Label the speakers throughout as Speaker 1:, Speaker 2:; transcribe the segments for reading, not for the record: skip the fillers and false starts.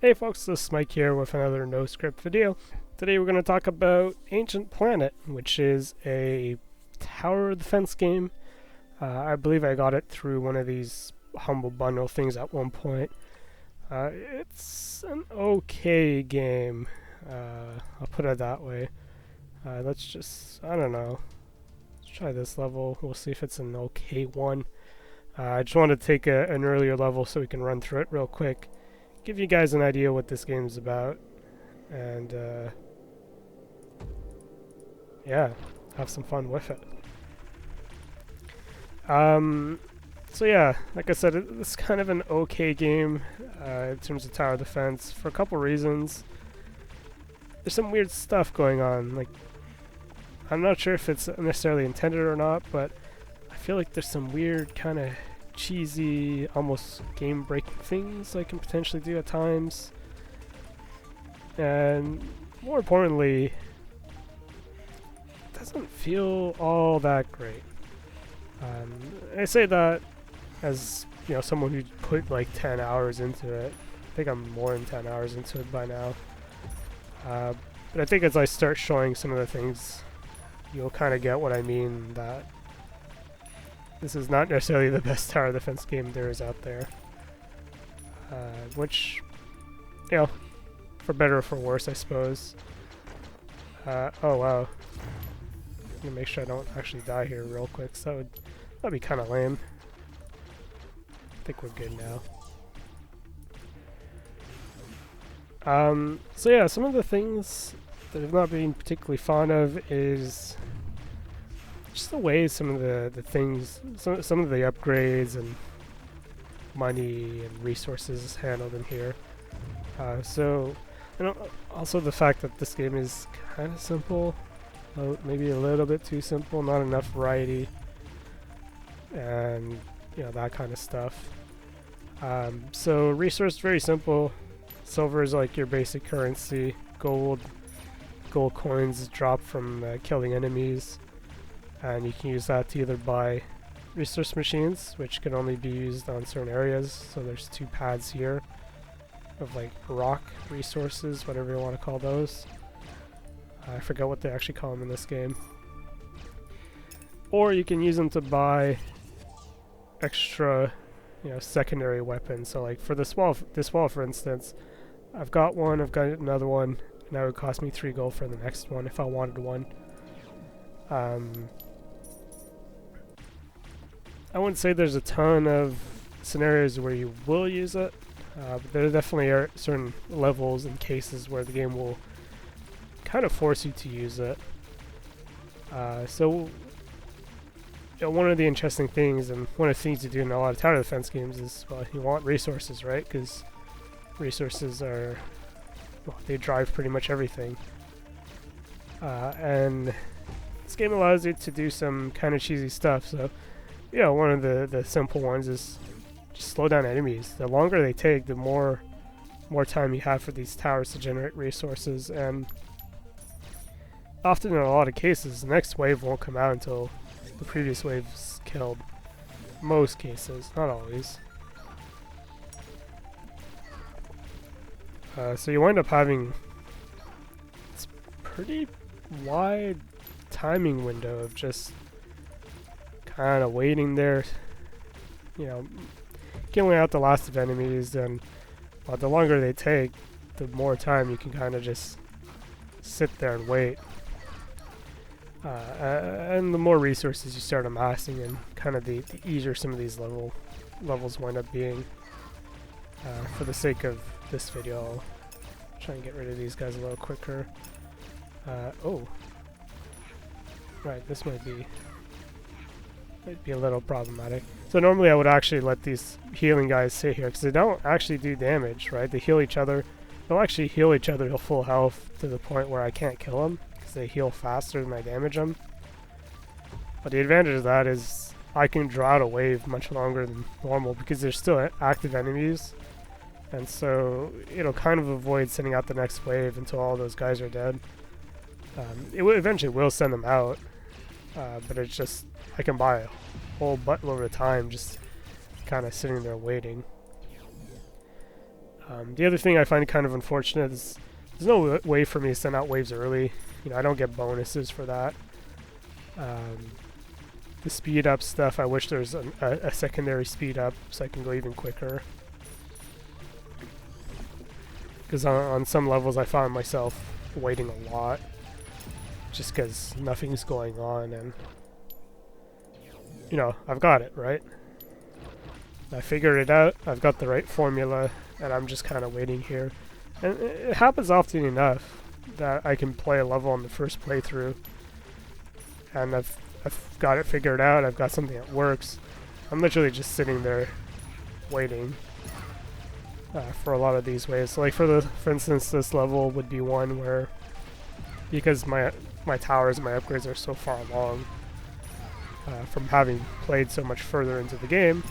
Speaker 1: Hey folks, this is Mike here with another NoScript video. Today we're going to talk about Ancient Planet, which is a tower defense game. I believe I got it through one of these Humble Bundle things at one point. It's an okay game, I'll put it that way. Let's just, I don't know, let's try this level. We'll see if it's an okay one. I just wanted to take an earlier level so we can run through it real quick. Give you guys an idea what this game's about, and yeah, have some fun with it. So yeah, like I said, it's kind of an okay game in terms of tower defense for a couple reasons. There's some weird stuff going on, like I'm not sure if it's necessarily intended or not, but I feel like there's some weird kind of cheesy, almost game-breaking things I can potentially do at times. And more importantly, it doesn't feel all that great. I say that as, you know, someone who put like 10 hours into it. I think I'm more than 10 hours into it by now. But I think as I start showing some of the things, you'll kind of get what I mean, that this is not necessarily the best tower defense game there is out there. Which, you know, for better or for worse, I suppose. Oh wow. I'm gonna make sure I don't actually die here real quick, so that'd be kind of lame. I think we're good now. So yeah, some of the things that I've not been particularly fond of is just the way some of the things, some of the upgrades and money and resources is handled in here. So, and also the fact that this game is kind of simple, maybe a little bit too simple, not enough variety, and you know, that kind of stuff. So resource very simple. Silver is like your basic currency. Gold coins drop from killing enemies, and you can use that to either buy resource machines, which can only be used on certain areas. So there's two pads here of like rock resources, whatever you want to call those. I forget what they actually call them in this game. Or you can use them to buy extra, you know, secondary weapons. So like for this wall for instance, I've got one, I've got another one, and that would cost me 3 gold for the next one if I wanted one. I wouldn't say there's a ton of scenarios where you will use it, but there definitely are certain levels and cases where the game will kind of force you to use it. So you know, one of the interesting things, and one of the things you do in a lot of tower defense games is, well, you want resources, right? Because resources are, well, they drive pretty much everything. And this game allows you to do some kind of cheesy stuff. So, you know, one of the simple ones is just slow down enemies. The longer they take, the more time you have for these towers to generate resources. And often in a lot of cases, the next wave won't come out until the previous wave's killed. Most cases, not always. So you wind up having this pretty wide timing window of just kind of waiting there, you know, killing out the last of enemies, and the longer they take, the more time you can kind of just sit there and wait. And the more resources you start amassing, and kind of the easier some of these levels wind up being. For the sake of this video, I'll try and get rid of these guys a little quicker. Oh, right, this might be a little problematic. So normally I would actually let these healing guys sit here because they don't actually do damage, right? They heal each other. They'll actually heal each other to full health to the point where I can't kill them because they heal faster than I damage them. But the advantage of that is I can draw out a wave much longer than normal because there's still active enemies. And so it'll kind of avoid sending out the next wave until all those guys are dead. It eventually will send them out, but it's just, I can buy a whole buttload of time just kind of sitting there waiting. The other thing I find kind of unfortunate is there's no way for me to send out waves early. You know, I don't get bonuses for that. The speed up stuff, I wish there was a secondary speed up so I can go even quicker. Because on some levels I found myself waiting a lot just because nothing's going on, and you know, I've got it, right? I figured it out, I've got the right formula, and I'm just kind of waiting here. And it happens often enough that I can play a level on the first playthrough and I've got it figured out, I've got something that works. I'm literally just sitting there waiting for a lot of these waves. So like for instance, this level would be one where, because my towers and my upgrades are so far along from having played so much further into the game,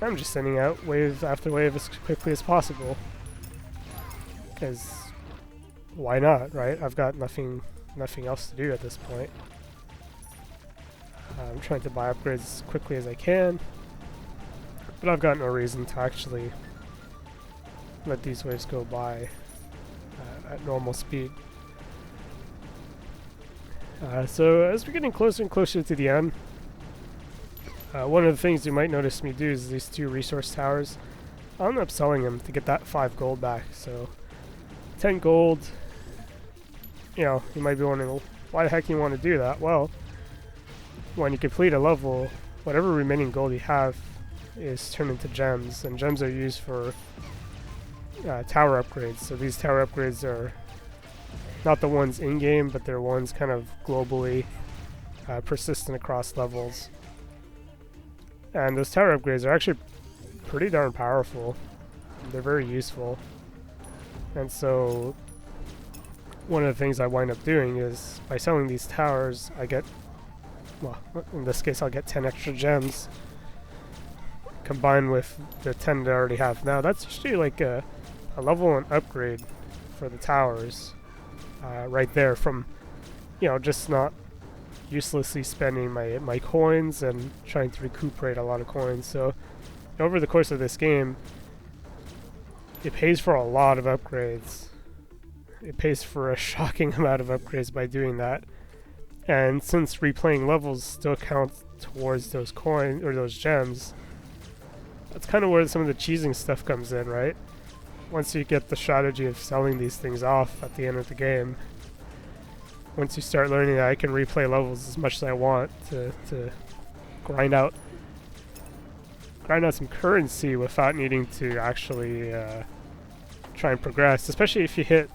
Speaker 1: I'm just sending out wave after wave as quickly as possible. Because why not, right? I've got nothing else to do at this point. I'm trying to buy upgrades as quickly as I can, but I've got no reason to actually let these waves go by at normal speed. So as we're getting closer and closer to the end, one of the things you might notice me do is these 2 resource towers. I'll end up selling them to get that 5 gold back. So 10 gold, you know, you might be wondering, why the heck do you want to do that? Well, when you complete a level, whatever remaining gold you have is turned into gems, and gems are used for tower upgrades. So these tower upgrades are not the ones in-game, but they're ones kind of globally persistent across levels. And those tower upgrades are actually pretty darn powerful. They're very useful. And so one of the things I wind up doing is by selling these towers, I get, well, in this case I'll get 10 extra gems combined with the 10 that I already have. Now that's usually like a level 1 upgrade for the towers right there, from, you know, just not uselessly spending my coins and trying to recuperate a lot of coins. So over the course of this game, it pays for a lot of upgrades. It pays for a shocking amount of upgrades by doing that. And since replaying levels still counts towards those coins or those gems, that's kind of where some of the cheesing stuff comes in, right? Once you get the strategy of selling these things off at the end of the game, once you start learning that I can replay levels as much as I want to grind out some currency without needing to actually try and progress, especially if you hit,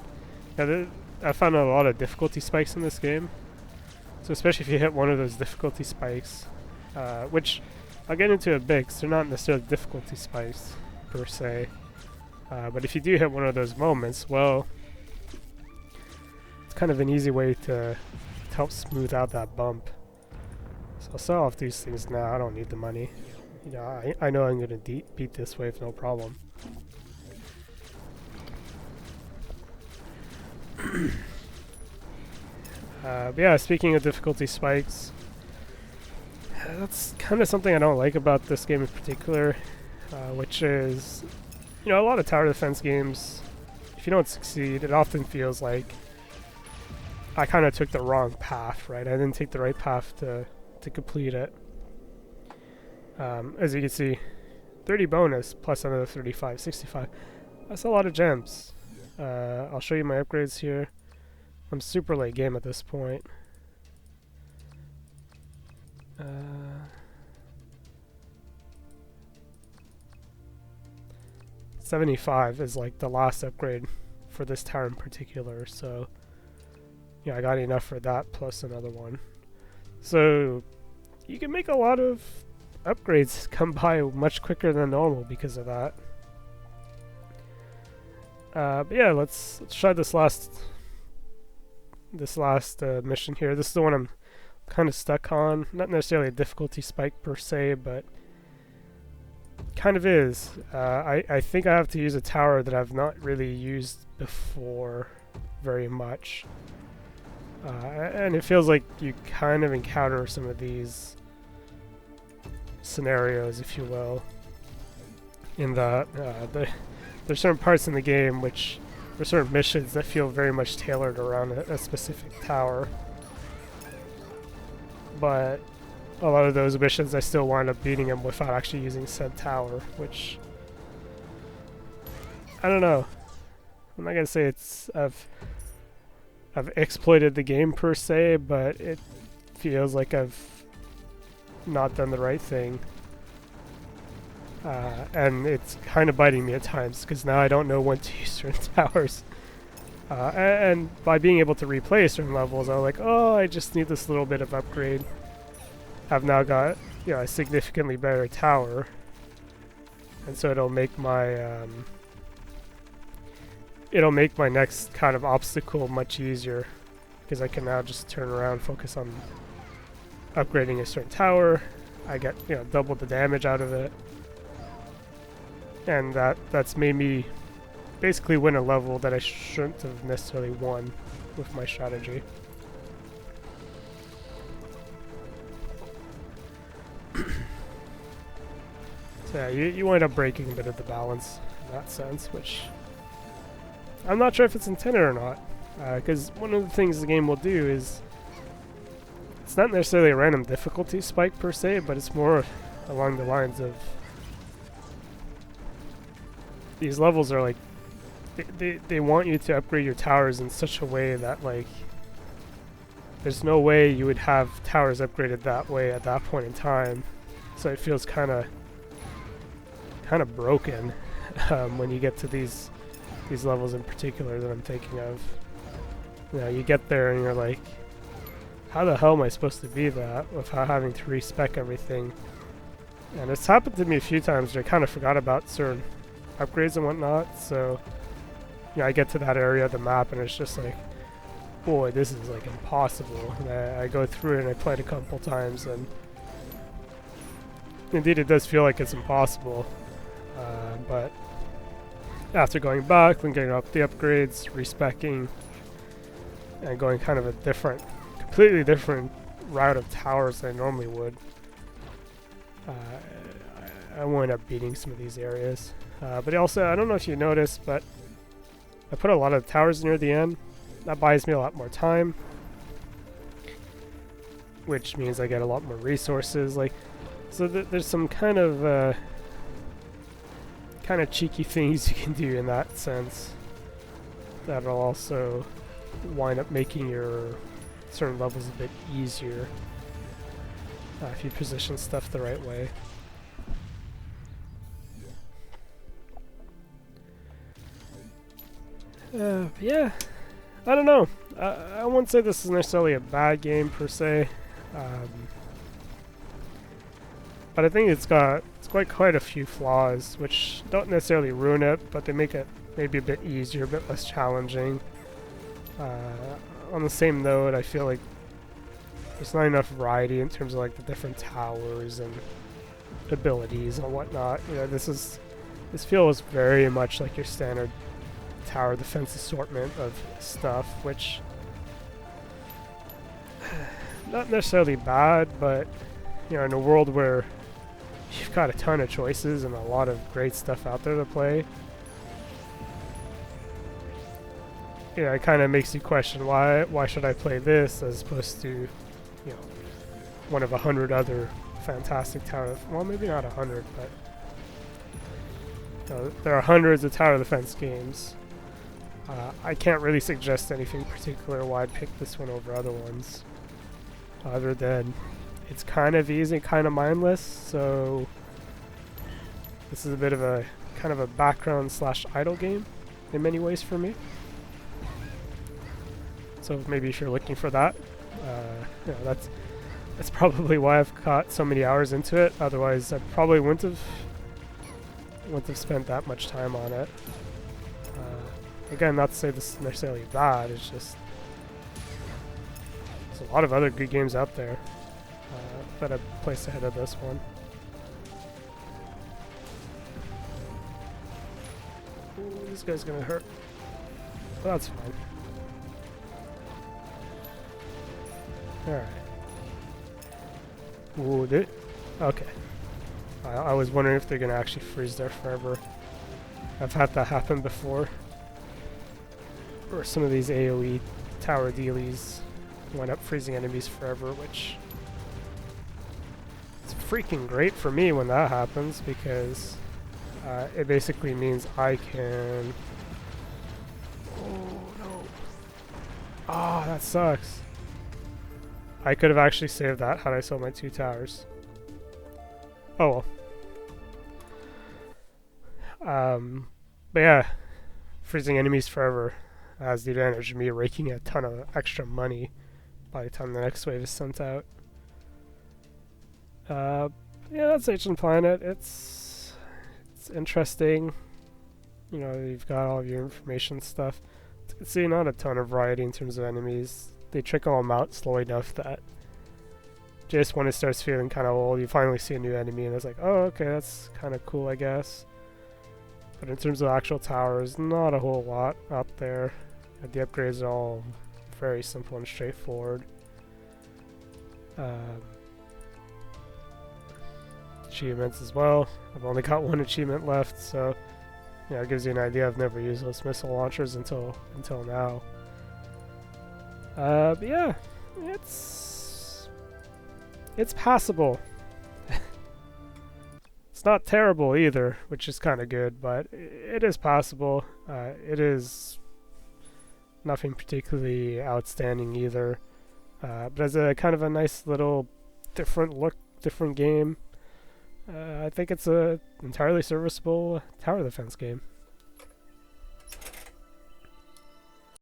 Speaker 1: I found a lot of difficulty spikes in this game. So especially if you hit one of those difficulty spikes, which I'll get into a bit, because they're not necessarily difficulty spikes per se, but if you do hit one of those moments, well, it's kind of an easy way to help smooth out that bump. So I'll sell off these things now. I don't need the money. You know, I know I'm going to beat this wave no problem. But yeah, speaking of difficulty spikes, that's kind of something I don't like about this game in particular, which is, you know, a lot of tower defense games, if you don't succeed, it often feels like I kind of took the wrong path, right? I didn't take the right path to complete it. As you can see, 30 bonus plus another 35, 65. That's a lot of gems. I'll show you my upgrades here. I'm super late game at this point. 75 is like the last upgrade for this tower in particular, so yeah, I got enough for that plus another one. So you can make a lot of upgrades come by much quicker than normal because of that. But yeah, let's try this last mission here. This is the one I'm kind of stuck on. Not necessarily a difficulty spike per se, but kind of is. I think I have to use a tower that I've not really used before very much. And it feels like you kind of encounter some of these scenarios, if you will. in that there's certain parts in the game which, or certain missions that feel very much tailored around a specific tower. But a lot of those missions I still wind up beating them without actually using said tower, which I don't know. I'm not gonna say it's I've exploited the game per se, but it feels like I've not done the right thing. And it's kind of biting me at times, because now I don't know when to use certain towers. And by being able to replay certain levels, I'm like, oh, I just need this little bit of upgrade. I've now got, you know, a significantly better tower, and so it'll make my next kind of obstacle much easier, because I can now just turn around, focus on upgrading a certain tower. I get, you know, double the damage out of it, and that's made me basically win a level that I shouldn't have necessarily won with my strategy. So yeah, you wind up breaking a bit of the balance in that sense, which I'm not sure if it's intended or not, because one of the things the game will do is, it's not necessarily a random difficulty spike per se, but it's more along the lines of, these levels are like, they want you to upgrade your towers in such a way that, like, there's no way you would have towers upgraded that way at that point in time, so it feels kind of broken when you get to these levels in particular that I'm thinking of. You know, you get there and you're like, how the hell am I supposed to be that without having to respec everything? And it's happened to me a few times where I kind of forgot about certain upgrades and whatnot, so you know, I get to that area of the map and it's just like, boy, this is like impossible. And I go through it and I play it a couple times, and indeed it does feel like it's impossible. But after going back and getting up the upgrades, respecking, and going kind of a completely different route of towers than I normally would, I wind up beating some of these areas. But also, I don't know if you noticed, but I put a lot of towers near the end. That buys me a lot more time, which means I get a lot more resources. Like, so there's some kind of cheeky things you can do in that sense that'll also wind up making your certain levels a bit easier if you position stuff the right way. Yeah, I don't know. I wouldn't say this is necessarily a bad game per se, but I think it's got quite a few flaws, which don't necessarily ruin it, but they make it maybe a bit easier, a bit less challenging. On the same note, I feel like there's not enough variety in terms of like the different towers and abilities and whatnot. You know, this feels very much like your standard tower defense assortment of stuff, which not necessarily bad, but you know, in a world where you've got a ton of choices and a lot of great stuff out there to play, you know, it kind of makes you question why should I play this as opposed to, you know, one of 100 other fantastic tower, well, maybe not 100, but you know, there are hundreds of tower defense games. I can't really suggest anything particular why I'd pick this one over other ones, other than it's kind of easy, kind of mindless, so this is a bit of a kind of a background / idle game in many ways for me. So maybe if you're looking for that, you know, that's probably why I've got so many hours into it. Otherwise, I probably wouldn't have spent that much time on it. Again, not to say this is necessarily bad, it's just there's a lot of other good games out there that I've placed ahead of this one. Ooh, this guy's gonna hurt. But that's fine. Alright. Ooh, okay. I was wondering if they're gonna actually freeze there forever. I've had that happen before, or some of these AoE tower dealies wind up freezing enemies forever, which it's freaking great for me when that happens, because it basically means I can... Oh no. Ah, that sucks. I could have actually saved that had I sold my 2 towers. Oh well. But yeah, freezing enemies forever has the advantage of me raking a ton of extra money by the time the next wave is sent out. Yeah, that's Ancient Planet. It's interesting. You know, you've got all of your information stuff. You can see not a ton of variety in terms of enemies. They trickle them out slow enough that just when it starts feeling kind of old, you finally see a new enemy and it's like, oh, okay, that's kind of cool, I guess. But in terms of actual towers, not a whole lot out there. The upgrades are all very simple and straightforward. Achievements as well. I've only got 1 achievement left, so yeah, it gives you an idea. I've never used those missile launchers until now. But yeah, it's passable. It's not terrible either, which is kind of good, but it is passable. It is nothing particularly outstanding either, but as a kind of a nice little different look, different game, I think it's a entirely serviceable tower defense game.